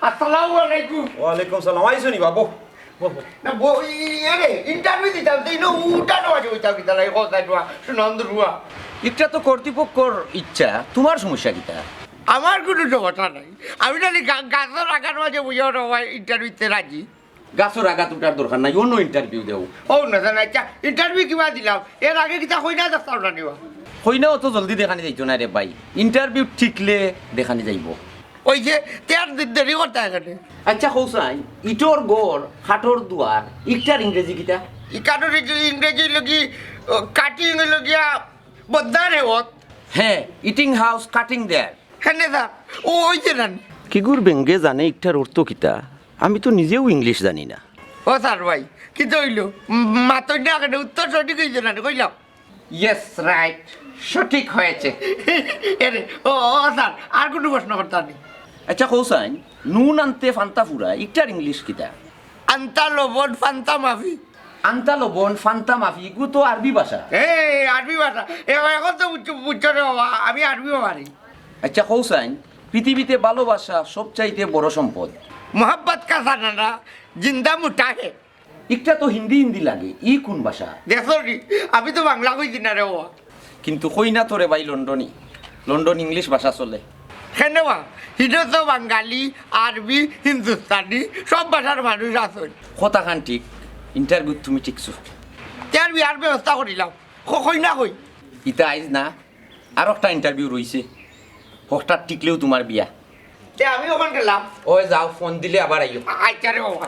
আসসালামু আলাইকুম। ওয়ালাইকুম সালাম। আইসো নি বাবু? না বই আরে ইন্টারভিউ দিতাম তাই না উঠানো আছে ওইটা কি তাহলে কথা টুয়া সুনন্দ রুয়া। এটা তো কর্তৃপক্ষর ইচ্ছা, তোমার সমস্যা কিটা? আমার কোনো সমস্যা নাই, আমি তাহলে গাছের আগার মাঝে বুঝাও ইন্টারভিউতে রাজি। গাছর আগা তুটার দরকার নাই, অন্য ইন্টারভিউ দেও। ও না জানা আচ্ছা ইন্টারভিউ কিবা দিলাম এর আগে কিতা কই না যাস্তাও না নিবা। হই না অত জলদি দেখানি যাইতো না রে ভাই, ইন্টারভিউ ঠিকলে দেখানি যাইব। ওই যে তেয়ার দেরি করতে এখানে। আচ্ছা কৌসাই, ইটোর গড় হাটর দুয়ার ইটার ইংরেজি কিটা? ইকানোর ইংরেজি লগি কাটিং লগিয়া বদ্দার হেওত। হ্যাঁ, ইটিং হাউস কাটিং দেয়ার। হ্যাঁ না ও ওই যে না কিগুর বেঙ্গে জানে ইটার অর্থ কিটা? আমি তো নিজেও ইংলিশ জানি না। ও স্যার ভাই কি হইল মাতই না কেন উত্তর সঠিক হয়েছে না কইলাম। ইয়েস রাইট, সঠিক হয়েছে। এরে ও স্যার আর কোনো প্রশ্ন করতে নেই। আচ্ছা কৌসাই, নুন আনতে ফান্তা ফুরা ইটার ইংলিশ কিটা? আন্তা লবণ ফান্তা মাফি। আন্তা লবণ ফান্তা মাফি এগুলো তো আরবি ভাষা। এই আরবি ভাষা এখন তো বুঝছো রে বাবা, আমি আরবিও পারি। আচ্ছা কৌসাই, পৃথিবীতে ভালোবাসা সবচাইতে বড় সম্পদ। মোহাম্মত কা জানানা জিন্দা মুঠা হে। একটা তো হিন্দি হিন্দি লাগে, ই কোন ভাষা? দেখো নি আমি তো বাংলা কইছি না রে বাবা। কিন্তু কই না তোরে ভাই লন্ডনই, লন্ডন ইংলিশ ভাষা চলে। কেন বা হিন্দু তো বাঙালি আরবি হিন্দুস্তানি সব ভাষার মানুষ আছেন। কথা খান ঠিক, ইন্টারভিউ তুমি ঠিকছো। তার বিয়ার ব্যবস্থা করিলাম কই না কই। ইতা আইজ না, আর একটা ইন্টারভিউ রইছে, হঠাৎ টিকলেও তোমার বিয়া। আমি ওখান গেলাম। ওই যাও, ফোন দিলে আবার আইও। আচ্ছা রে বাবা।